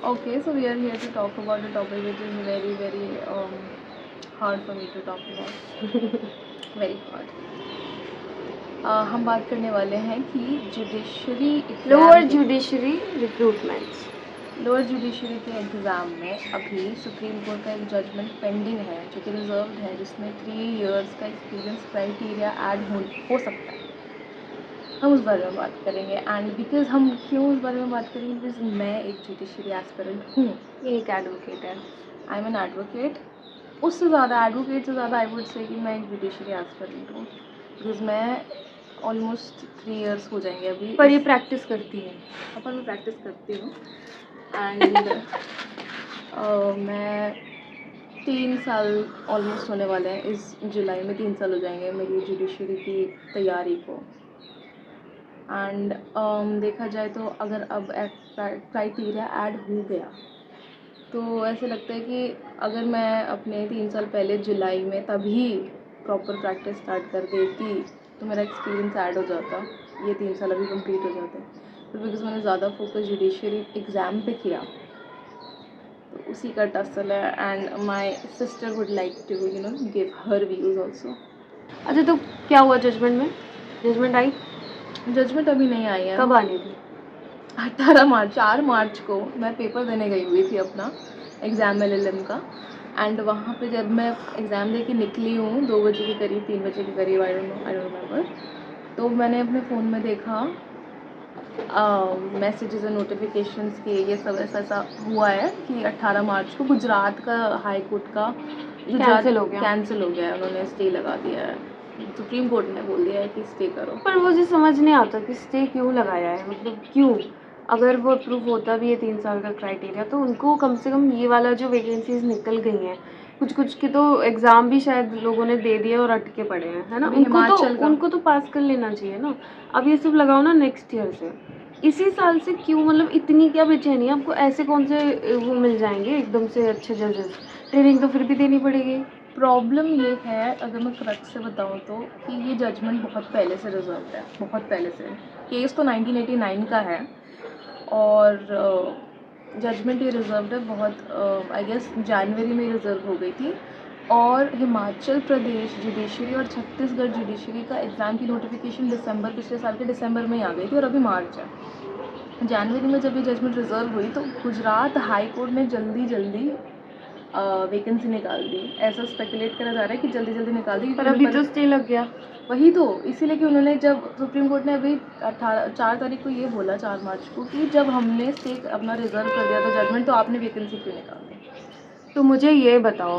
Okay, so we are here to talk about a topic which is very, very hard for me to talk about. Very hard. हम बात करने वाले हैं कि judiciary lower judiciary recruitments. Lower judiciary के exam में अभी supreme court का एक जजमेंट पेंडिंग है जो कि रिजर्व्ड है, जिसमें 3 इयर्स का एक्सपीरियंस क्राइटेरिया ऐड हो सकता है। हम उस बारे में बात करेंगे। एंड बिकॉज हम क्यों उस बारे में बात करेंगे, बिकॉज मैं एक जुडिशरी एस्पिरेंट हूँ, ये एक एडवोकेट है। I am an advocate. उससे ज़्यादा एडवोकेट से ज़्यादा आई वुड से कि मैं एक जुडिशरी एस्पिरेंट हूँ, बिकॉज मैं ऑलमोस्ट 3 इयर्स हो जाएंगे अभी। पर ये प्रैक्टिस करती है। पर मैं प्रैक्टिस करती हूँ एंड मैं 3 साल ऑलमोस्ट होने वाले हैं। इस जुलाई में 3 साल हो जाएंगे मेरी जुडिशरी की तैयारी को। एंड देखा जाए तो अगर अब क्राइटेरिया ऐड हो गया तो ऐसे लगता है कि अगर मैं अपने 3 साल पहले जुलाई में तभी प्रॉपर प्रैक्टिस स्टार्ट कर देती तो मेरा एक्सपीरियंस ऐड हो जाता, ये 3 साल अभी कंप्लीट हो जाते। तो बिकॉज मैंने ज़्यादा फोकस जुडिशरी एग्ज़ाम पे किया तो उसी का टसल है। And my sister would like to give her views also. अच्छा, तो क्या हुआ जजमेंट में? जजमेंट आई? जजमेंट अभी नहीं आई है। कब आनी थी? 4 मार्च को मैं पेपर देने गई हुई थी अपना एग्ज़ाम LLM का। एंड वहाँ पे जब मैं एग्ज़ाम दे के निकली हूँ 2 बजे के करीब, 3 बजे के करीब, आई डोंट रिमेंबर, तो मैंने अपने फ़ोन में देखा मैसेजेस एंड नोटिफिकेशंस के ये सब ऐसा हुआ है कि 18 मार्च को गुजरात का हाई कोर्ट का कैंसिल हो गया है, उन्होंने स्टे लगा दिया है। सुप्रीम कोर्ट ने बोल दिया है कि स्टे करो। पर मुझे समझ नहीं आता कि स्टे क्यों लगाया है, मतलब क्यों? अगर वो अप्रूव होता भी है 3 साल का क्राइटेरिया तो उनको कम से कम ये वाला जो वैकेंसीज निकल गई हैं, कुछ के तो एग्ज़ाम भी शायद लोगों ने दे दिया और अटके पड़े हैं, है ना? उनको तो पास कर लेना चाहिए ना। अब ये सब लगाओ ना नेक्स्ट ईयर से, इसी साल से क्यों? मतलब इतनी क्या बेचैनी है आपको? ऐसे कौन से वो मिल जाएंगे एकदम से अच्छे जजेस? ट्रेनिंग तो फिर भी देनी पड़ेगी। प्रॉब्लम ये है, अगर मैं करेक्ट से बताऊँ तो, कि ये जजमेंट बहुत पहले से रिजर्व है, बहुत पहले से। केस तो 1989 का है और जजमेंट ये रिजर्व है बहुत, आई गेस जनवरी में रिजर्व हो गई थी। और हिमाचल प्रदेश जुडिशरी और छत्तीसगढ़ जुडिशरी का एग्ज़ाम की नोटिफिकेशन पिछले साल के दिसंबर में ही आ गई थी और अभी मार्च है। जनवरी में जब ये जजमेंट रिजर्व हुई तो गुजरात हाई कोर्ट ने जल्दी वैकेंसी निकाल दी। ऐसा स्पेकुलेट करा जा रहा है कि जल्दी निकाल दी, पर अभी तो स्टे लग गया। वही तो, इसीलिए कि उन्होंने जब सुप्रीम कोर्ट ने अभी 4 तारीख को ये बोला, 4 मार्च को, कि जब हमने स्टे अपना रिजर्व कर दिया था जजमेंट, तो आपने वैकेंसी क्यों निकाल दी। तो मुझे ये बताओ,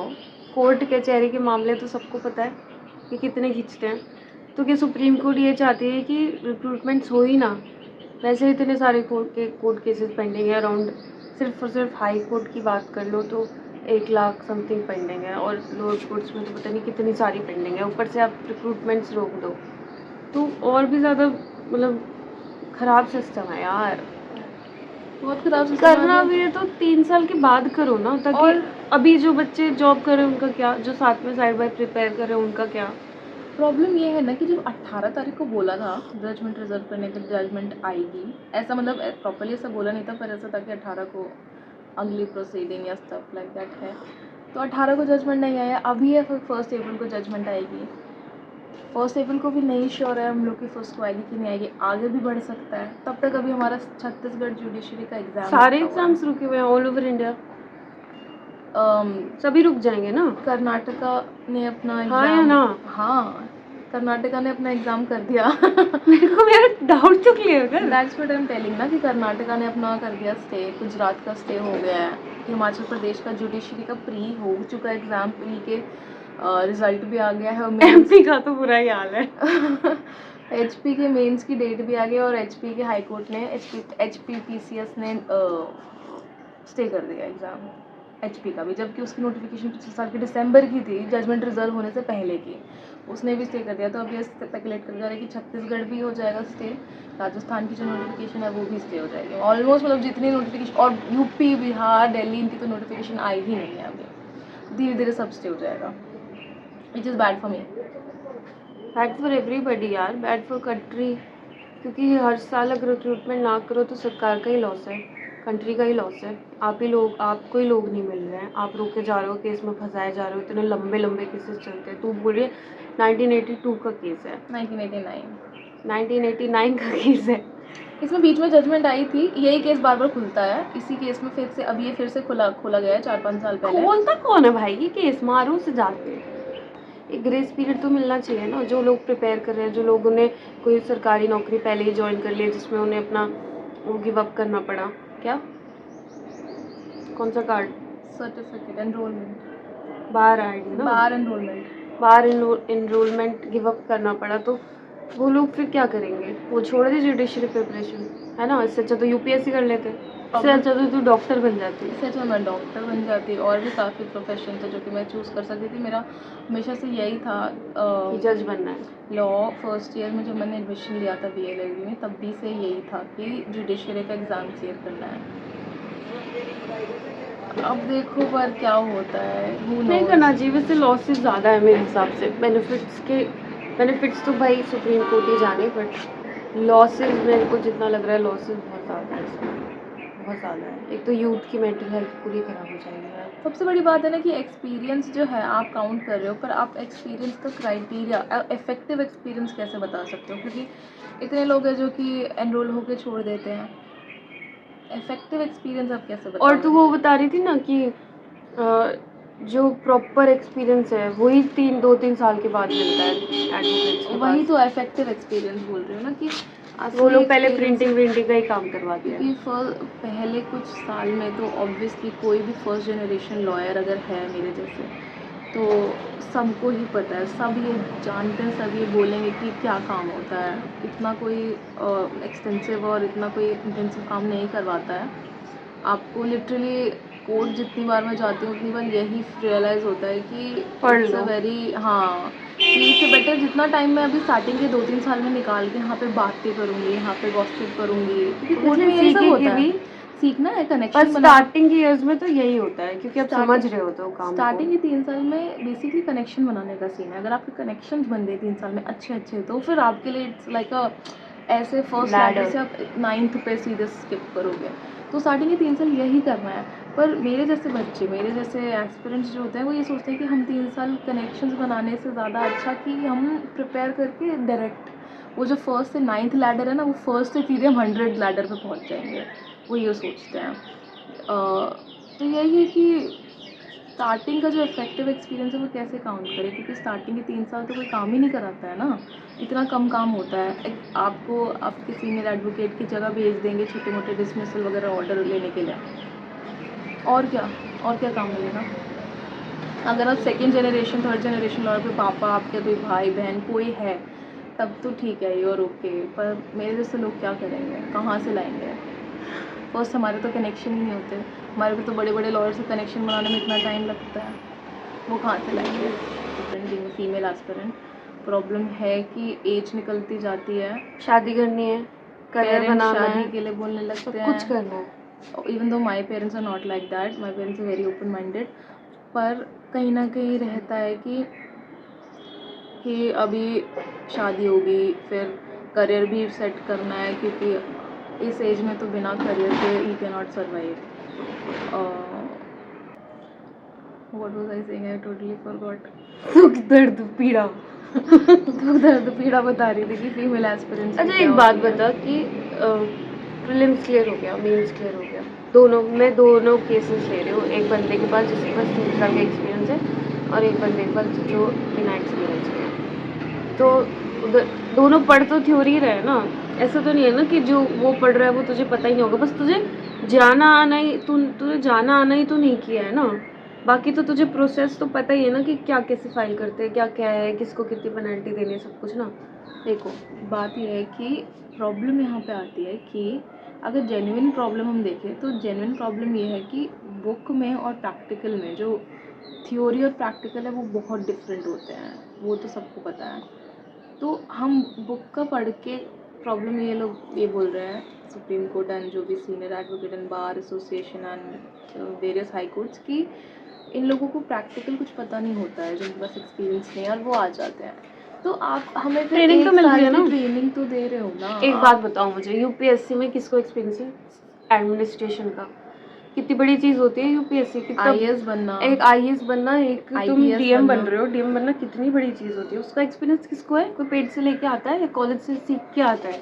कोर्ट कचहरी के मामले तो सबको पता है कि कितने खींचते हैं, तो क्या सुप्रीम कोर्ट ये चाहती है कि रिक्रूटमेंट्स हो ही ना? वैसे इतने सारे कोर्ट केसेस पेंडिंग है अराउंड, सिर्फ और सिर्फ हाई कोर्ट की बात कर लो तो 1 लाख समथिंग पेंडिंग है, और लोअर कोर्ट्स में तो पता नहीं कितनी सारी पेंडिंग है। ऊपर से आप रिक्रूटमेंट्स रोक दो तो और भी ज़्यादा, मतलब ख़राब सिस्टम है यार। बहुत खराब सिस्टम करना भी है तो 3 साल के बाद करो ना, ताकि और अभी जो बच्चे जॉब कर रहे हैं उनका क्या, जो साथ में साइड बाय प्रिपेयर कर रहे हैं उनका क्या? प्रॉब्लम ये है ना कि जब 18 तारीख को बोला था जजमेंट रिजर्व करने के, जजमेंट आएगी, ऐसा मतलब प्रॉपरली ऐसा बोला नहीं था, पर ऐसा था कि 18 को अगली प्रोसीडिंग या स्टफ लाइक दैट है। तो 18 को जजमेंट नहीं आया, अभी है, फिर 1 अप्रैल को जजमेंट आएगी। 1 अप्रैल को भी नहीं श्योर है हम लोग की फर्स्ट को आएगी कि नहीं आएगी, आगे भी बढ़ सकता है। तब तक अभी हमारा छत्तीसगढ़ जुडिशरी का एग्जाम, सारे एग्जाम्स रुके हुए हैं ऑल ओवर इंडिया, सभी रुक जाएंगे ना? कर्नाटका ने अपना हाँ या ना? हाँ, कर्नाटका ने अपना एग्ज़ाम कर दिया। मेरा डाउट तो क्लियर कर। That's what I am telling ना, कि कर्नाटका ने अपना कर दिया स्टे, गुजरात का स्टे हो गया है, हिमाचल प्रदेश का जुडिशरी का प्री हो चुका है एग्ज़ाम, प्री के रिजल्ट भी आ गया है, और एमपी का तो बुरा ही हाल है। HP के मेंस की डेट भी आ गई और HP के हाई कोर्ट ने, HPPCS ने स्टे कर दिया एग्ज़ाम HP का भी, जबकि उसकी नोटिफिकेशन पिछले साल के दिसंबर की थी, जजमेंट रिजर्व होने से पहले की। उसने भी स्टे कर दिया। तो अब ये स्पेकुलेट कर जा रहा है कि छत्तीसगढ़ भी हो जाएगा स्टे, राजस्थान की जो नोटिफिकेशन है वो भी स्टे हो जाएगी ऑलमोस्ट। मतलब जितनी नोटिफिकेशन, और यूपी, बिहार, दिल्ली, इनकी तो नोटिफिकेशन आई ही नहीं है अभी, धीरे धीरे सब स्टे हो जाएगा, which is bad for me. Bad for everybody यार, बैड फॉर कंट्री, क्योंकि हर साल अगर रिक्रूटमेंट ना करो तो सरकार का ही लॉस है। कंट्री का ही लॉस है। आप ही लोग, आपको ही लोग नहीं मिल रहे हैं, आप रोके जा रहे हो, केस में फंसाए जा रहे हो, इतने लंबे लंबे केसेस चलते हैं। तू बोल रही है 1982 का केस है, 1989 1989 का केस है। इसमें बीच में जजमेंट आई थी, यही केस बार बार खुलता है, इसी केस में फिर से अब ये फिर से खोला गया है 4-5 साल पहले। खोलता कौन है भाई ये केस? मारो से जाते। एक ग्रेस पीरियड तो मिलना चाहिए ना, जो लोग प्रिपेयर कर रहे हैं, जो लोगों ने कोई सरकारी नौकरी पहले ही ज्वाइन कर ली जिसमें उन्हें अपना वो गिव अप करना पड़ा। क्या, कौन सा कार्ड? सर्टिफिकेट एनरोलमेंट, बार आईडी ना, बार एनरोलमेंट। बार एनरोलमेंट गिव अप करना पड़ा, तो वो लोग फिर क्या करेंगे? वो छोड़ दी जुडिशरी प्रिपरेशन, है ना। इससे अच्छा तो यूपीएससी कर लेते, इससे अच्छा तो तू डॉक्टर बन जाती। इससे अच्छा मैं डॉक्टर बन जाती, और भी काफ़ी प्रोफेशन थे जो कि मैं चूज़ कर सकती थी। मेरा हमेशा से यही था कि जज बनना है। लॉ फर्स्ट ईयर में जब मैंने एडमिशन लिया था BLLB में, तब भी से यही था कि जुडिशरी का एग्ज़ाम क्लियर करना है। अब देखो पर क्या होता है, who नहीं knows? करना चाहिए। वैसे लॉसेस ज़्यादा है मेरे हिसाब से, बेनिफिट्स तो भाई सुप्रीम कोर्ट ही जाने, बट लॉसेस मेरे को जितना लग रहा है लॉसेस बहुत ज़्यादा है इसमें, बहुत ज़्यादा है। एक तो यूथ की मेंटल हेल्थ पूरी ख़राब हो जाएगी यार। सबसे बड़ी बात है ना कि एक्सपीरियंस जो है आप काउंट कर रहे हो, पर आप एक्सपीरियंस का क्राइटेरिया, इफेक्टिव एक्सपीरियंस कैसे बता सकते हो? क्योंकि इतने लोग हैं जो कि एनरोल होकर छोड़ देते हैं। इफेक्टिव एक्सपीरियंस आप कैसे बताओगे? और तू वो बता रही थी ना कि जो प्रॉपर एक्सपीरियंस है वही 2-3 साल के बाद मिलता है एडवोकेट्स के वही पास। तो इफेक्टिव एक्सपीरियंस बोल रही हूँ ना कि वो लोग असली पहले experience- प्रिंटिंग का ही काम करवाते हैं। क्योंकि पहले कुछ साल में तो ऑब्वियसली कोई भी फर्स्ट जनरेशन लॉयर अगर है मेरे जैसे, तो सबको ही पता है, सब ये जानते हैं, सब ये बोलेंगे कि क्या काम होता है। इतना कोई एक्सटेंसिव और इतना कोई इंटेंसिव काम नहीं करवाता है आपको। लिटरली कोर्ट जितनी बार मैं जाती हूँ उतनी बार यही रियलाइज़ होता है कि पढ़ इट्स अ लो। वेरी, हाँ, कि इससे बेटर जितना टाइम मैं अभी स्टार्टिंग के 2-3 साल में निकाल के यहाँ पे बातें करूँगी, यहाँ पे गॉसिप करूँगी, क्योंकि कोर्ट में यही सब होता है, सीखना है, पर कनेक्शन बनाना। स्टार्टिंग के इयर्स में तो यही होता है क्योंकि आप समझ रहे होते हो काम को। स्टार्टिंग के 3 साल में बेसिकली कनेक्शन बनाने का सीन है। अगर आपके कनेक्शंस बन गए 3 साल में अच्छे तो फिर आपके लिए इट्स लाइक अ, ऐसे फर्स्ट लैडर से आप 9th पे सीधे स्किप करोगे। तो स्टार्टिंग के 3 साल यही करना है। पर मेरे जैसे बच्चे, मेरे जैसे एस्पिरेंट्स जो होते हैं, वो ये सोचते हैं कि हम 3 साल कनेक्शंस बनाने से ज़्यादा अच्छा कि हम प्रिपेयर करके डायरेक्ट वो जो फर्स्ट से 9th लैडर है ना, वो फर्स्ट से सीधे हम 100 लैडर पे पहुंच जाएंगे, वो ये सोचते हैं। तो यही है कि स्टार्टिंग का जो इफेक्टिव एक्सपीरियंस है वो कैसे काउंट करें, क्योंकि स्टार्टिंग के 3 साल तो कोई काम ही नहीं कराता है ना, इतना कम काम होता है। आपको आपके सीनियर एडवोकेट की जगह भेज देंगे छोटे मोटे डिसमिसल वगैरह ऑर्डर लेने के लिए, और क्या काम मिलेगा? अगर आप second generation third generation lawyer पे पापा आपके कोई भाई बहन कोई है तब तो ठीक है, यूर ओके, पर मेरे जैसे लोग क्या करेंगे, कहाँ से लाएंगे? फर्स्ट हमारे तो कनेक्शन ही नहीं होते, हमारे को तो बड़े बड़े लॉयर से कनेक्शन बनाने में इतना टाइम लगता है, वो कहाँ से लाएंगे? बीइंग फीमेल एस्पिरेंट प्रॉब्लम है कि एज निकलती जाती है, शादी करनी है, करियर पेरेंट्स बनाना शादी है, के लिए बोलने सब लगते कुछ हैं। करना है। Even though my parents are not like that, my parents are very open minded, पर कहीं ना कहीं रहता है कि अभी शादी होगी, फिर करियर भी सेट करना है, क्योंकि इस एज में तो बिना करियर के you can not survive. What was I saying, I totally forgot. दुख दर्द पीड़ा। दुख दर्द पीड़ा बता रही थी कि फीमेल एस्पिरेंट्स अच्छा एक बात बता कि प्रीलिम्स क्लियर हो गया, मेंस क्लियर हो गया, दोनों केसेस ले रही हूँ। एक बंदे के पास जिसके पास 3 साल का एक्सपीरियंस है और एक बंदे के पास जो बिना एक्सपीरियंस के है। तो उधर दोनों पढ़ तो थ्योरी रहे ना, ऐसा तो नहीं है ना कि जो वो पढ़ रहा है वो तुझे पता ही नहीं होगा, बस तुझे तुझे जाना आना ही तो नहीं किया है ना, बाकी तो तुझे प्रोसेस तो पता ही है ना कि क्या कैसे फाइल करते हैं, क्या है, किसको कितनी पेनल्टी देनी है, सब कुछ ना। देखो बात यह है कि प्रॉब्लम यहाँ पे आती है कि अगर जेन्युइन प्रॉब्लम हम देखें तो जेन्युइन प्रॉब्लम ये है कि बुक में और प्रैक्टिकल में जो थ्योरी और प्रैक्टिकल है वो बहुत डिफरेंट होते हैं, वो तो सबको पता है। तो हम बुक का पढ़ के प्रॉब्लम ये लोग ये बोल रहे हैं, सुप्रीम कोर्ट एंड जो भी senior advocate and bar association and various high courts की, इन लोगों को प्रैक्टिकल कुछ पता नहीं होता है, जिनके पास एक्सपीरियंस नहीं है और वो आ जाते हैं। तो आप हमें फिर ट्रेनिंग तो एक मिल रही साल है की ना। ट्रेनिंग तो दे रहे हो ना। एक बात बताओ मुझे, यूपीएससी में किसको एक्सपीरियंस है? एडमिनिस्ट्रेशन का, कितनी बड़ी चीज़ होती है यूपीएससी। कितना आईएएस बनना, एक आईएएस बनना, एक तुम IPS डीएम बन बनना। रहे हो, डीएम बनना कितनी बड़ी चीज़ होती है। उसका एक्सपीरियंस किसको है? कोई पेड से लेके आता है या कॉलेज से सीख के आता है?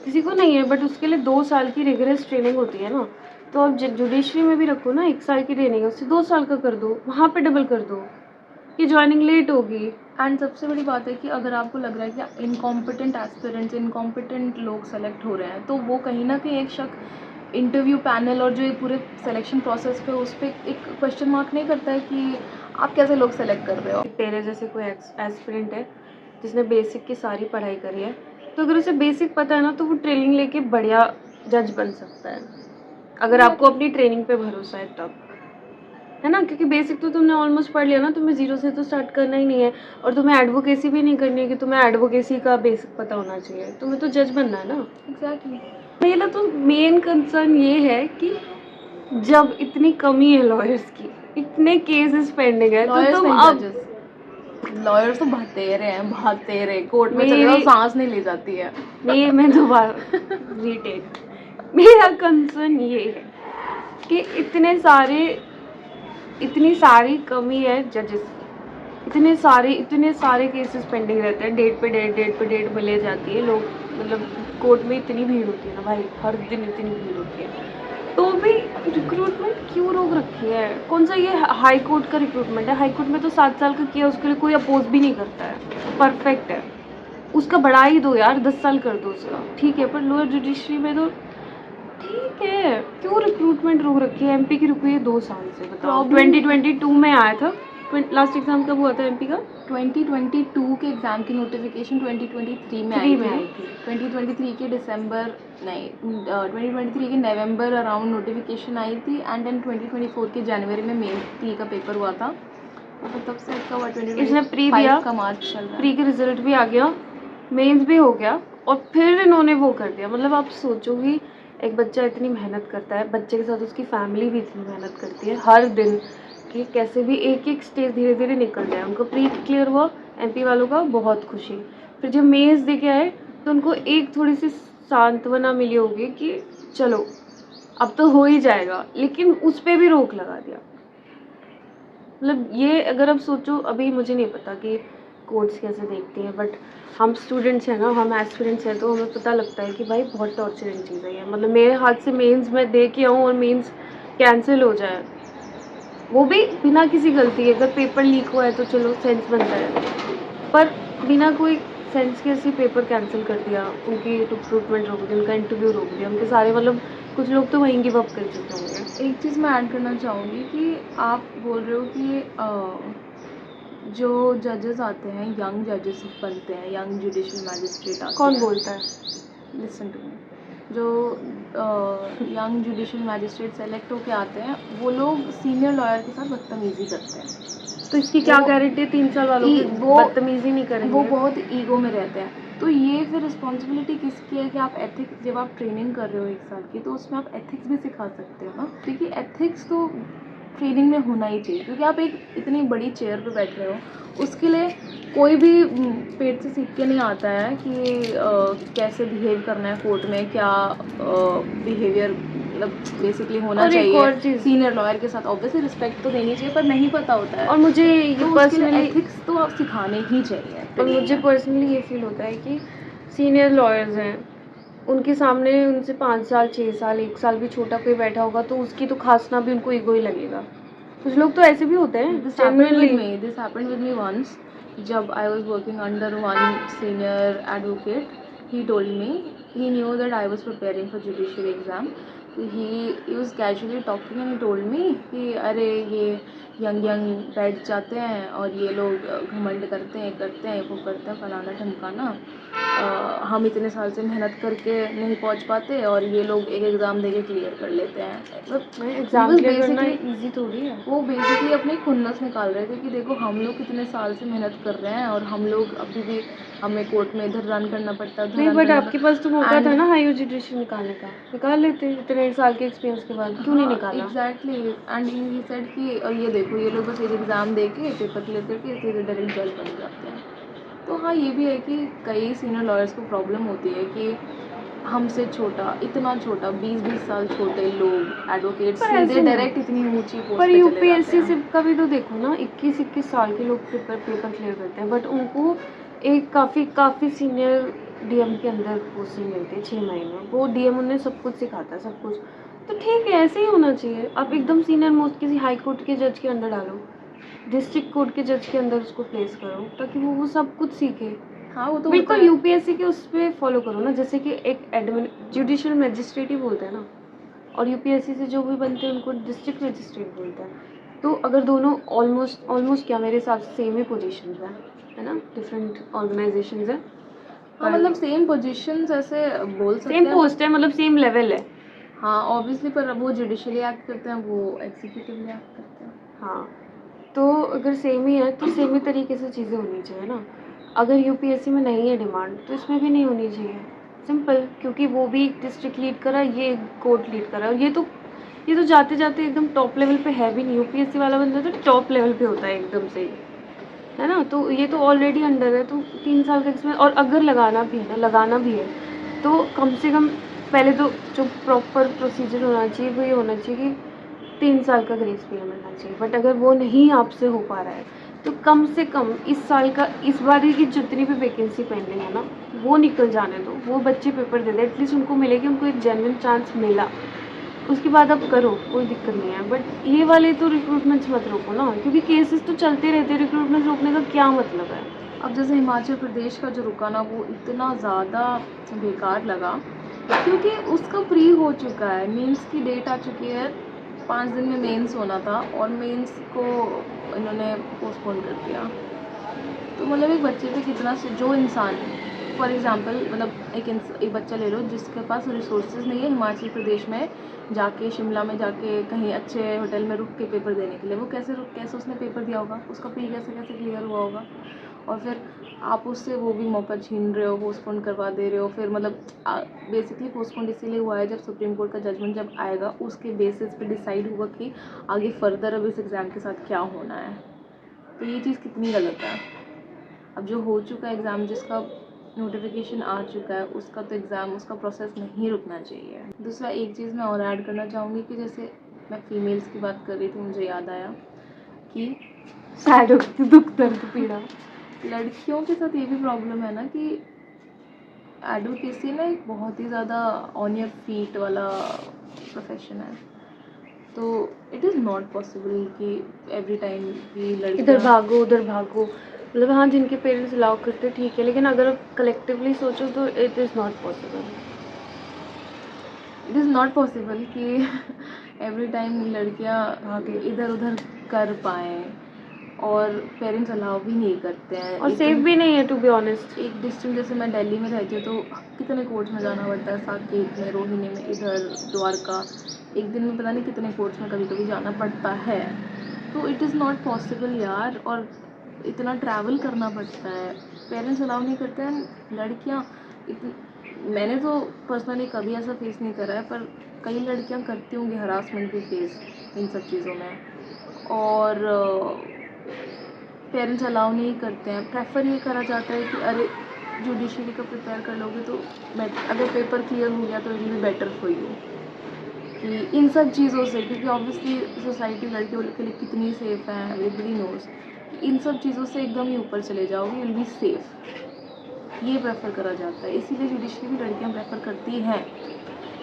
किसी को नहीं है, बट उसके लिए 2 साल की रिगरस ट्रेनिंग होती है ना। तो अब जुडिशरी में भी रखो ना, 1 साल की ट्रेनिंग है, उससे 2 साल का कर दो, वहाँ पे डबल कर दो कि ज्वाइनिंग लेट होगी। एंड सबसे बड़ी बात है कि अगर आपको लग रहा है कि इनकॉम्पिटेंट एस्पिरेंट्स, इनकॉम्पिटेंट लोग सेलेक्ट हो रहे हैं, तो वो कहीं ना कहीं एक शक इंटरव्यू पैनल और जो ये पूरे सिलेक्शन प्रोसेस पे उस पर एक क्वेश्चन मार्क नहीं करता है कि आप कैसे लोग सेलेक्ट कर रहे हो। तेरे जैसे कोई एस्पिरेंट है जिसने बेसिक की सारी पढ़ाई करी है, तो अगर उसे बेसिक पता है ना, तो वो ट्रेनिंग लेके बढ़िया जज बन सकता है, अगर आपको अपनी ट्रेनिंग पे भरोसा है तब, है ना। क्योंकि बेसिक तो तुमने ऑलमोस्ट पढ़ लिया ना, तुम्हें जीरो से तो स्टार्ट करना ही नहीं है। और तुम्हें एडवोकेसी भी नहीं करनी है कि तुम्हें एडवोकेसी का बेसिक पता होना चाहिए, तुम्हें तो जज बनना है ना। एग्जैक्टली। मेरा तो मेन कंसर्न ये है कि जब इतनी कमी है लॉयर्स की, इतने केसेस पेंडिंग है, तो लॉयर्स तुम नहीं, अब जजेस। लॉयर्स तो बतेरे हैं, बतेरे, कोर्ट में चले जाओ सांस नहीं ली जाती है। मैं दोबारा रीटेक। मेरा कंसर्न ये है कि इतनी सारी कमी है जजेस की, इतने सारे केसेस पेंडिंग रहते हैं, डेट पे डेट मिले जाती है। लोग मतलब कोर्ट में इतनी भीड़ होती है ना भाई, हर दिन इतनी भीड़ होती है, तो भी रिक्रूटमेंट क्यों रोक रखी है? कौन सा ये हाई कोर्ट का रिक्रूटमेंट है? हाई कोर्ट में तो 7 साल का किया, उसके लिए कोई अपोज भी नहीं करता है, परफेक्ट है, उसका बढ़ा ही दो यार, 10 साल कर दो उसका, ठीक है। पर लोअर जुडिशरी में तो ठीक है, क्यों रिक्रूटमेंट रोक रखी है? एमपी की रुकी है 2 साल से, बताओ। 2022 में आया था, लास्ट एग्जाम कब हुआ था एमपी का? 2022 के एग्ज़ाम की नोटिफिकेशन 2023 में आई थी। 2023 के दिसंबर नहीं 2023 के नवंबर अराउंड नोटिफिकेशन आई थी, एंड देन 2024 के जनवरी में मेन टी का पेपर हुआ था, और तब से इसका हुआ इसने प्री दिया, 2025 का मार्च चल रहा है। प्री का रिजल्ट भी आ गया, मेंस भी हो गया, और फिर इन्होंने वो कर दिया। मतलब आप सोचो कि एक बच्चा इतनी मेहनत करता है, बच्चे के साथ उसकी फैमिली भी इतनी मेहनत करती है हर दिन, कि कैसे भी एक एक स्टेज धीरे धीरे निकल जाए। उनको प्री क्लियर हुआ एमपी वालों का, बहुत खुशी। फिर जब मेंस दे के आए तो उनको एक थोड़ी सी सांत्वना मिली होगी कि चलो अब तो हो ही जाएगा, लेकिन उस पर भी रोक लगा दिया। मतलब ये अगर आप सोचो, अभी मुझे नहीं पता कि कोर्ट्स कैसे देखती हैं, बट हम स्टूडेंट्स हैं ना, हम एस्पिरेंट्स हैं, तो हमें पता लगता है कि भाई बहुत टॉर्चरिंग चीज़ है ये। मतलब मेरे हाथ से मेंस मैं दे के आऊँ और मेंस कैंसिल हो जाए, वो भी बिना किसी गलती के। अगर पेपर लीक हुआ है तो चलो सेंस बनता है, पर बिना कोई सेंस के ऐसे पेपर कैंसिल कर दिया, उनकी रिक्रूटमेंट रोक दी, उनका इंटरव्यू रोक दिया, उनके सारे, मतलब कुछ लोग तो वहीं गिव अप कर चुके होंगे। एक चीज़ मैं ऐड करना चाहूँगी कि आप बोल रहे हो कि जो जजेस आते हैं, यंग जजेस बनते हैं, यंग जुडिशियल मैजिस्ट्रेट आते हैं। कौन बोलता है? Listen to me. जो यंग जुडिशियल मैजिस्ट्रेट सेलेक्ट होके आते हैं, वो लोग सीनियर लॉयर के साथ बदतमीज़ी करते हैं। तो इसकी क्या गारंटी है 3 साल वालों की बदतमीजी नहीं करेंगे? वो बहुत ईगो में रहते हैं। तो ये फिर रिस्पॉन्सिबिलिटी किसकी है कि आप एथिक्स, जब आप ट्रेनिंग कर रहे हो 1 साल की, तो उसमें आप एथिक्स भी सिखा सकते हो ना, क्योंकि एथिक्स तो ट्रेनिंग में होना ही चाहिए, क्योंकि आप एक इतनी बड़ी चेयर पे बैठ रहे हो। उसके लिए कोई भी पेट से सीख के नहीं आता है कि कैसे बिहेव करना है कोर्ट में, क्या बिहेवियर मतलब बेसिकली होना चाहिए सीनियर लॉयर के साथ। ऑब्वियसली रिस्पेक्ट तो देनी चाहिए, पर नहीं पता होता है, और मुझे ये पर्सनली एथिक्स तो आप सिखाने ही चाहिए। और मुझे पर्सनली ये फील होता है कि सीनियर लॉयर्स हैं, उनके सामने उनसे 5 साल 6 साल 1 साल भी छोटा कोई बैठा होगा तो उसकी तो खांसना भी उनको ईगो ही लगेगा। कुछ लोग तो ऐसे भी होते हैं। This happened with me once. जब I was working under one senior advocate, he told me, he knew that I was preparing for judiciary exam. He was casually talking and he told me कि अरे ये young बैठ जाते हैं और ये लोग घमंड करते हैं वो करते हैं फलाना ढमकाना, हम इतने साल से मेहनत करके नहीं पहुंच पाते और ये लोग एक एग्ज़ाम देके क्लियर कर लेते हैं। मतलब एग्जाम क्लियर करना इजी थोड़ी है। वो बेसिकली अपनी खुन्नस निकाल रहे थे कि देखो हम लोग कितने साल से मेहनत कर रहे हैं और हम लोग अभी भी, हमें कोर्ट में इधर रन करना पड़ता है। नहीं, बट आपके पास तो मौका था ना हायर एजुकेशन निकालने का, निकाल लेते इतने साल के एक्सपीरियंस के बाद, क्यों नहीं निकाला? एग्जैक्टली। एंड ही सेड कि और ये देखो ये लोग बस एक एग्ज़ाम दे के पेपर क्लियर करके सीधे डायरेक्ट जज बन जाते हैं। तो हाँ, ये भी है कि कई सीनियर लॉयर्स को प्रॉब्लम होती है कि हमसे छोटा, इतना छोटा 20-20 साल छोटे लोग एडवोकेट पर ऐसे सीधे नहीं। डायरेक्ट इतनी ऊंची पोस्ट पर पे चले यूपीएससी जाते से हैं। का भी तो देखो ना, 21-21 साल के लोग पेपर क्लियर करते हैं, बट उनको एक काफ़ी सीनियर डीएम के अंदर पोस्टिंग मिलती है 6 महीने। वो डीएम उन्हें सब कुछ सिखाता है, सब कुछ। तो ठीक है, ऐसे ही होना चाहिए। आप एकदम सीनियर मोस्ट किसी हाई कोर्ट के जज के अंडर डालो, डिस्ट्रिक्ट कोर्ट के जज के अंदर उसको प्लेस करो, ताकि वो सब कुछ सीखे। हाँ, वो तो होता बिल्कुल है। यूपीएससी के उस पे फॉलो करो ना, जैसे कि एक जुडिशियल मजिस्ट्रेट ही बोलते हैं ना, और यूपीएससी से जो भी बनते हैं उनको डिस्ट्रिक्ट मजिस्ट्रेट बोलते हैं। तो अगर दोनों ऑलमोस्ट क्या मेरे हिसाब से सेम ही पोजीशन है ना, डिफरेंट ऑर्गेनाइजेशंस है, हाँ, पर मतलब सेम पोजीशंस ऐसे बोल सकते सेम हैं, पोस्ट है, मतलब सेम लेवल है। हाँ ऑब्वियसली, पर वो जुडिशली एक्ट करते हैं, वो एग्जीक्यूटिवली एक्ट करते हैं। हाँ, तो अगर सेम ही है तो सेम ही तरीके से चीज़ें होनी चाहिए ना। अगर यूपीएससी में नहीं है डिमांड तो इसमें भी नहीं होनी चाहिए, सिंपल। क्योंकि वो भी एक डिस्ट्रिक्ट लीड करा, ये एक कोर्ट लीड करा, और ये तो जाते जाते एकदम टॉप लेवल पे है भी नहीं। यूपीएससी वाला बंदा तो टॉप लेवल पे होता है एकदम से ही, है ना। तो ये तो ऑलरेडी अंडर है, तो 3 साल का इसमें, और अगर लगाना भी है तो कम से कम पहले तो जो प्रॉपर प्रोसीजर होना चाहिए वो ये होना चाहिए कि 3 साल का ग्रेस पीरियड मिलना चाहिए। बट अगर वो नहीं आपसे हो पा रहा है तो कम से कम इस साल का, इस बार की जितनी भी वैकेंसी पेंडिंग है ना, वो निकल जाने दो, वो बच्चे पेपर दे दे, एटलीस्ट उनको मिले कि उनको एक जेन्युइन चांस मिला। उसके बाद आप करो, कोई दिक्कत नहीं है। बट ये वाले तो रिक्रूटमेंट्स मत रोको ना, क्योंकि केसेस तो चलते रहते हैं, रिक्रूटमेंट रोकने का क्या मतलब है। अब जैसे हिमाचल प्रदेश का जो रुका ना, वो इतना ज़्यादा बेकार लगा क्योंकि उसका प्री हो चुका है, मेंस की डेट आ चुकी है, 5 दिन में मेंस होना था और मेंस को इन्होंने पोस्टपोन कर दिया। तो मतलब एक बच्चे पे कितना से जो इंसान, फॉर एग्जांपल मतलब एक बच्चा ले लो जिसके पास रिसोर्सेज नहीं है हिमाचल प्रदेश में जाके, शिमला में जाके कहीं अच्छे होटल में रुक के पेपर देने के लिए, वो कैसे उसने पेपर दिया होगा, उसका प्री कैसे क्लियर हुआ होगा। और फिर आप उससे वो भी मौका छीन रहे हो, पोस्टपोन करवा दे रहे हो। फिर मतलब बेसिकली पोस्टपोन इसीलिए हुआ है, जब सुप्रीम कोर्ट का जजमेंट जब आएगा उसके बेसिस पे डिसाइड होगा कि आगे फर्दर अब इस एग्ज़ाम के साथ क्या होना है। तो ये चीज़ कितनी गलत है। अब जो हो चुका है एग्ज़ाम, जिसका नोटिफिकेशन आ चुका है, उसका तो एग्ज़ाम, उसका प्रोसेस नहीं रुकना चाहिए। दूसरा एक चीज़ मैं और ऐड करना चाहूँगी कि जैसे मैं फ़ीमेल्स की बात कर रही थी, मुझे याद आया कि सैड होती, दुख दर्द पीड़ा। लड़कियों के साथ ये भी प्रॉब्लम है ना कि एडवोकेसी ना एक बहुत ही ज़्यादा ऑन योर फीट वाला प्रोफेशन है। तो इट इज़ नॉट पॉसिबल कि एवरी टाइम कि इधर लड़कियाँ भागो उधर भागो, मतलब हाँ, जिनके पेरेंट्स अलाउ करते ठीक है, लेकिन अगर कलेक्टिवली सोचो तो it is not possible. It is not possible कि एवरी टाइम लड़कियाँ भागे इधर उधर कर पाएँ, और पेरेंट्स अलाउ भी नहीं करते हैं। और सेफ भी नहीं है, टू बी ऑनेस्ट। एक डिस्ट्रिक्ट जैसे मैं दिल्ली में रहती हूँ तो कितने कोर्ट्स में जाना पड़ता है, साकेत में, रोहिणी में, इधर द्वारका, एक दिन में पता नहीं कितने कोर्ट्स में कभी कभी जाना पड़ता है। तो इट इज़ नॉट पॉसिबल यार, और इतना ट्रैवल करना पड़ता है, पेरेंट्स अलाउ नहीं करते हैं। लड़कियाँ मैंने तो पर्सनली कभी ऐसा फेस नहीं करा है, पर कई लड़कियाँ करती होंगी हरासमेंट भी फेस इन सब चीज़ों में, और पेरेंट्स अलाउ नहीं करते हैं। प्रेफर ये करा जाता है कि अरे जुडिशरी का प्रिपेयर कर लोगे तो अगर पेपर क्लियर हो गया तो it will be better for you, कि इन सब चीज़ों से, क्योंकि ऑब्वियसली सोसाइटी लड़कियों के लिए कितनी सेफ़ है, एवरीबडी नोज, इन सब चीज़ों से एकदम ही ऊपर चले जाओगे, यू विल बी सेफ़, ये प्रेफर करा जाता है। इसीलिए जुडिशरी भी लड़कियाँ प्रेफर करती हैं,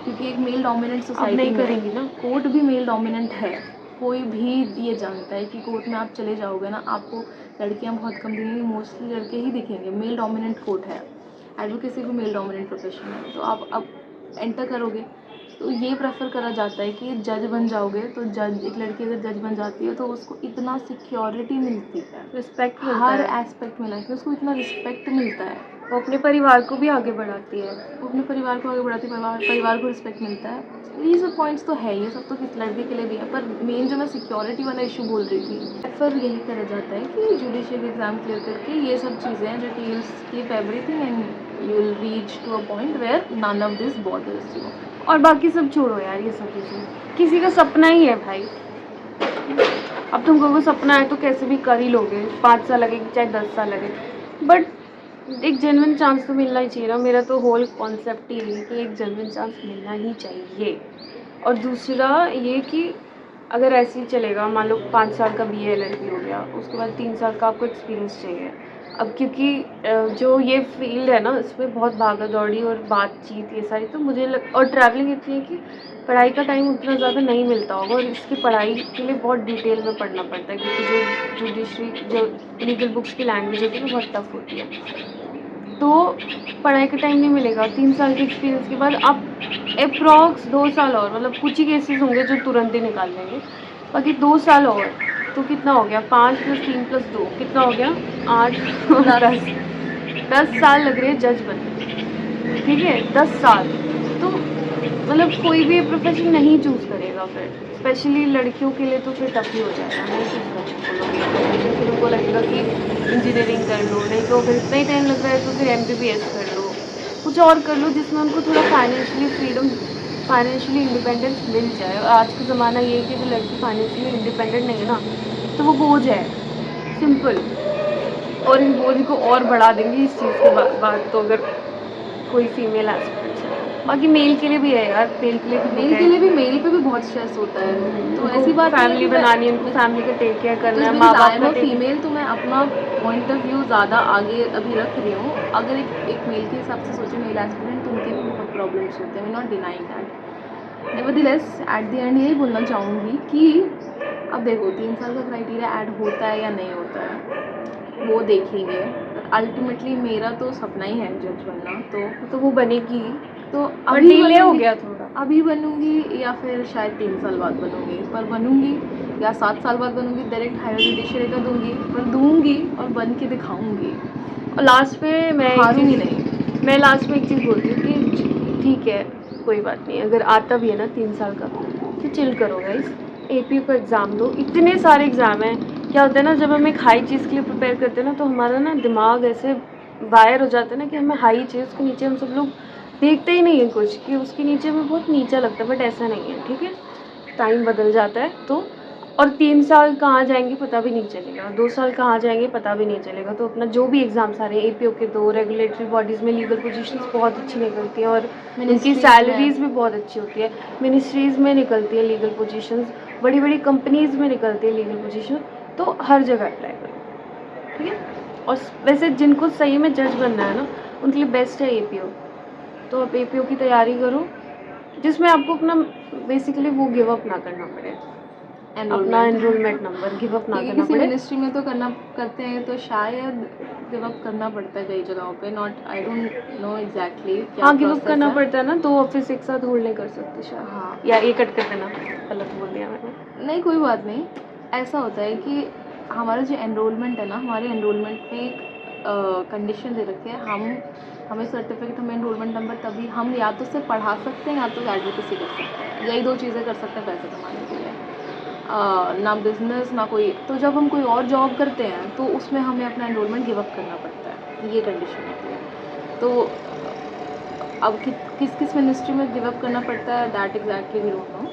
क्योंकि एक मेल डोमिनेंट अब सोसाइटी नहीं में करेंगी ना। कोर्ट भी मेल डोमिनेंट है। कोई भी ये जानता है कि कोर्ट में आप चले जाओगे ना, आपको लड़कियां बहुत कम दिखेंगी, मोस्टली लड़के ही दिखेंगे। मेल डोमिनेंट कोर्ट है, एडवोकेसी भी मेल डोमिनेंट प्रोफेशन है। तो आप अब एंटर करोगे तो ये प्रेफर करा जाता है कि जज बन जाओगे, तो जज, एक लड़की अगर जज बन जाती है तो उसको इतना सिक्योरिटी मिलती है, रिस्पेक्ट मिलता हर है, एस्पेक्ट में लाइफ में उसको इतना रिस्पेक्ट मिलता है, वो अपने परिवार को भी आगे बढ़ाती है। वो अपने परिवार को आगे बढ़ाती है, परिवार को रिस्पेक्ट मिलता है। ये सब पॉइंट्स तो है, ये सब तो किस लड़के के लिए भी है, पर मेन जो मैं सिक्योरिटी वाला इशू बोल रही थी, फिर यही करा जाता है कि जुडिशियल एग्ज़ाम क्लियर करके ये सब चीज़ें हैं, details, keep everything and you will reach to a point where none of this bothers you. और बाकी सब छोड़ो यार, ये सब चीज़ें किसी का सपना ही है भाई। अब तुमको वो सपना है तो कैसे भी कर ही लोगे, 5 साल लगे चाहे 10 साल लगे, बट एक जेन्युइन चांस तो मिलना ही चाहिए ना। मेरा तो होल कॉन्सेप्ट ही है कि एक जेन्युइन चांस मिलना ही चाहिए। और दूसरा ये कि अगर ऐसे ही चलेगा, मान लो 5 साल का BA LLB हो गया, उसके बाद 3 साल का आपको एक्सपीरियंस चाहिए। अब क्योंकि जो ये फील्ड है ना, इसमें बहुत भागा दौड़ी और बातचीत ये सारी, तो मुझे और ट्रैवलिंग इतनी है कि पढ़ाई का टाइम उतना ज़्यादा नहीं मिलता होगा, और इसकी पढ़ाई के लिए बहुत डिटेल में पढ़ना पड़ता है, क्योंकि जो जुडिशरी जो लीगल बुक्स की लैंग्वेज होती है वो बहुत टफ होती है। तो पढ़ाई का टाइम नहीं मिलेगा। 3 साल के एक्सपीरियंस के बाद आप अप्रॉक्स 2 साल और, मतलब कुछ ही केसेस होंगे जो तुरंत ही निकाल लेंगे, बाकी 2 साल और, तो कितना हो गया, 5 + 3 + 2 कितना हो गया, 8 10 साल लग रहे हैं जज बनने, ठीक है, 10 साल। तो मतलब कोई भी प्रोफेशन नहीं चूज़ करेगा फिर, स्पेशली लड़कियों के लिए तो फिर टफ ही हो जाएगा, नहीं चूज़ कर बोलोगे, फिर उनको लगेगा कि इंजीनियरिंग कर लो, नहीं तो अगर इतना ही टाइम लग रहा है तो फिर MBBS कर लो, कुछ और कर लो जिसमें उनको थोड़ा फाइनेंशियली फ्रीडम, फाइनेंशियली इंडिपेंडेंस मिल जाए। और आज का ज़माना ये है कि जो लड़की फाइनेंशियली इंडिपेंडेंट नहीं है ना, तो वो बोझ है, सिंपल। और इस बोझ को और बढ़ा देंगी इस चीज़ के बाद तो, अगर कोई फीमेल एस्पिरेंट्स है तो। बाकी मेल के लिए भी है यार, मेल के लिए भी मेल के लिए भी, मेल पे भी बहुत स्ट्रेस होता है, तो ऐसी बात नहीं है फैमिली कि मैं बनानी है, उनको फैमिली का टेक केयर करना है, जस्ट माँ बिकॉज आई बाप एम का अ टेक। फीमेल तो मैं अपना पॉइंट ऑफ व्यू ज़्यादा आगे अभी रख रही हूँ। अगर एक मेल के हिसाब से सोचे, मेल एस्पिरेंट, तो उनके भी बहुत प्रॉब्लम्स होते हैं, we not denying that. Nevertheless at the end यही बोलना चाहूँगी कि अब देखो 3 साल का क्राइटेरिया ऐड होता है या नहीं होता है वो देखेंगे, बट अल्टीमेटली मेरा तो सपना ही है जज बनना। तो वो बनेगी, तो और अभी डिले हो बनूंगी, गया थोड़ा। अभी बनूंगी या फिर शायद 3 साल बाद बनूंगी, पर बनूंगी, या 7 साल बाद बनूंगी, डायरेक्ट हायर जुडिशरी का दूंगी, पर दूंगी और बन के दिखाऊंगी, और लास्ट में हारूंगी नहीं। मैं लास्ट में एक चीज़ बोलती हूँ कि ठीक है, कोई बात नहीं, अगर आता भी है ना 3 साल का, तो चिल करो गाइस, APU का एग्ज़ाम दो, इतने सारे एग्ज़ाम हैं। क्या होता है ना, जब हम एक हाई चीज़ के लिए प्रिपेयर करते हैं ना, तो हमारा ना दिमाग ऐसे वायर हो जाता है ना कि हमें हाई चाहिए, उसके नीचे हम सब लोग देखते ही नहीं है कुछ, कि उसके नीचे हमें बहुत नीचा लगता है, बट ऐसा नहीं है, ठीक है, टाइम बदल जाता है तो। और 3 साल कहाँ जाएंगे पता भी नहीं चलेगा, 2 साल कहाँ जाएंगे पता भी नहीं चलेगा। तो अपना जो भी एग्ज़ाम्स आ रहे हैं APO के दो, रेगुलेटरी बॉडीज़ में लीगल पोजीशंस बहुत अच्छी निकलती हैं, और उनकी Ministries सैलरीज़ में भी बहुत अच्छी होती है। मिनिस्ट्रीज़ में निकलती है लीगल पोजीशंस, बड़ी बड़ी कंपनीज़ में निकलती है लीगल पोजीशन, तो हर जगह अप्लाई करो, ठीक है। और वैसे जिनको सही में जज बनना है ना, उनके लिए बेस्ट है APO। तो आप APO की तैयारी करो, जिसमें आपको अपना बेसिकली वो गिव अप ना करना पड़े, अपना एनरोलमेंट नंबर गिव अप ना क्योंकि करना किसी पड़े। मिनिस्ट्री में तो करते हैं तो शायद गिव अप करना पड़ता है कई जगहों पे, not, I don't know exactly क्या हाँ, गिव अप प्रोसेस करना है। पड़ता है ना, 2 ऑफिस एक साथ होल्ड नहीं कर सकते शायद, हाँ, या ये कट कर देना, गलत बोल दिया मैंने। नहीं कोई बात नहीं। ऐसा होता है कि हमारा जो एनरोलमेंट है ना, हमारे एनरोलमेंट में एक कंडीशन दे रखी है, हमें सर्टिफिकेट, हमें एनरोलमेंट नंबर तभी हम या तो सिर्फ पढ़ा सकते हैं या तो एडवोकेसी कर सकते हैं, यही 2 चीज़ें कर सकते हैं पैसे कमाने के लिए। ना बिज़नेस ना कोई। तो जब हम कोई और जॉब करते हैं तो उसमें हमें अपना एनरोलमेंट गिव अप करना पड़ता है, ये कंडीशन होती है। तो अब किस किस मिनिस्ट्री में गिव अप करना पड़ता है, that exactly we don't know.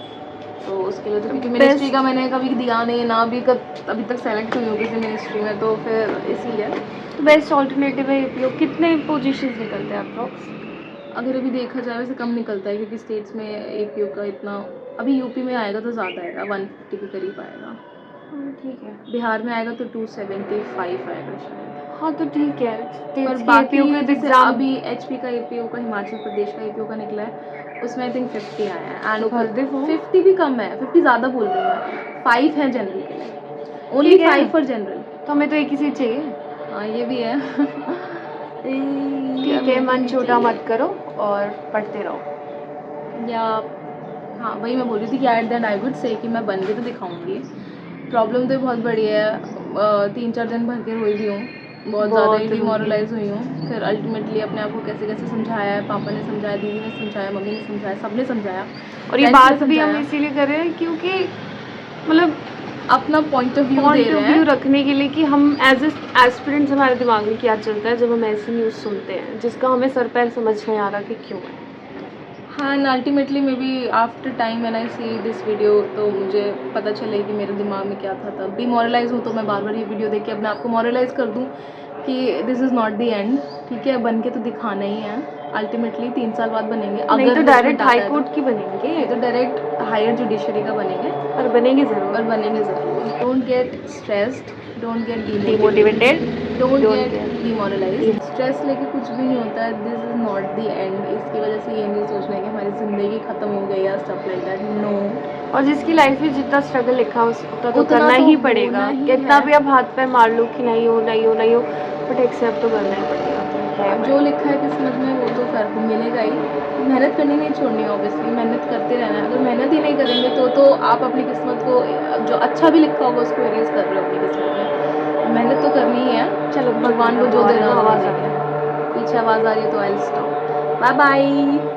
तो उसके लिए तो, क्योंकि मिनिस्ट्री का मैंने कभी दिया नहीं ना, अभी तक सेलेक्ट हुई हूँ किसी मिनिस्ट्री में, तो फिर इसीलिए बेस्ट ऑल्टरनेटिव है APO। कितने पोजीशंस निकलते हैं अप्रॉक्स? अगर अभी देखा जाए वैसे कम निकलता है, क्योंकि स्टेट्स में APO का इतना, अभी यूपी में आएगा तो ज़्यादा आएगा, 150 के करीब आएगा। ठीक है। बिहार में आएगा तो 275 आएगा शायद। हाँ तो ठीक है, पर स्टेट्स के बाकी APO के जैसे एग्ज़ाम। अभी HP का APO का, हिमाचल प्रदेश का APO का निकला है, उसमें आई थिंक 50 आया है, एंड तो भर दे फॉर्म। 50 भी कम है, 50 ज़्यादा बोल रही हूँ मैं, 5 है जनरल के लिए, ओनली ठीक है, 5 फॉर जनरल। तो हमें तो एक ही सीट चाहिए। हाँ ये भी है। ठीक है, मन छोटा मत करो और पढ़ते रहो। या हाँ, वही मैं बोल रही थी कि eight the and I would say कि मैं बन के तो दिखाऊंगी। प्रॉब्लम तो बहुत बड़ी है, 3-4 दिन भर के हुई भी हूँ, बहुत ज़्यादा ही डिमोरलाइज हुई हूँ। फिर अल्टीमेटली अपने आप को कैसे कैसे समझाया है, पापा ने समझाया, दीदी ने समझाया, मम्मी ने समझाया, सबने समझाया। और ये फ्रेंड्स ने बात भी हम समझाया, इसीलिए कर रहे हैं क्योंकि मतलब अपना point of view they point रहे ऑफ व्यू हैं। रखने के लिए कि हम एज एस्पिरेंट्स हमारे दिमाग में क्या चलता है जब हम ऐसी न्यूज़ सुनते हैं जिसका हमें सर पैर समझ नहीं आ रहा कि क्यों है। हाँ, and ultimately may be after time when I see this video, तो मुझे पता चले कि मेरे दिमाग में क्या था तब। डिमोरलाइज़ हूँ तो मैं बार बार ये वीडियो देख के अपने आप को मोरलाइज़ कर दूँ कि this is not the and, ठीक है, बन के तो दिखाना ही है अल्टीमेटली, 3 साल बाद बनेंगे नहीं अगर तो रिजल्ट डायरेक्ट आता हाई है कोर्ट की तो बनेंगे, डायरेक्ट हायर जुडिशरी का बनेंगे, और बनेंगे और ज़रूर। बनेंगे ज़रूर। Don't get stressed, don't get demotivated, don't don't get get demoralised. Stress लेके कुछ भी नहीं होता है, this is not the end. इसकी वजह से ये नहीं सोचना है कि हमारी ज़िंदगी ख़त्म हो गई या स्टफ लाइक दैट, नो। और जिसकी लाइफ में जितना स्ट्रगल लिखा हो उतना तो उतना करना तो ही होना पड़ेगा, ही कितना है। भी आप हाथ पैर मार लो कि नहीं हो नहीं हो नहीं हो, बट एक्सेप्ट तो करना ही पड़ेगा, है अब भाई। जो लिखा है किस्मत में वो तो कर मिलेगा ही। मेहनत करनी नहीं छोड़नी है, ऑब्वियसली मेहनत करते रहना है। अगर मेहनत ही नहीं करेंगे तो आप अपनी किस्मत को, जो अच्छा भी लिखा होगा उसको इरेज कर रहे हो अपनी किस्मत में। मेहनत तो करनी ही है, चलो भगवान को जो हमारे देना ना होगा आवाज़ दे आ रही देंगे। है। पीछे आवाज़ आ रही है तो I will stop. Bye bye.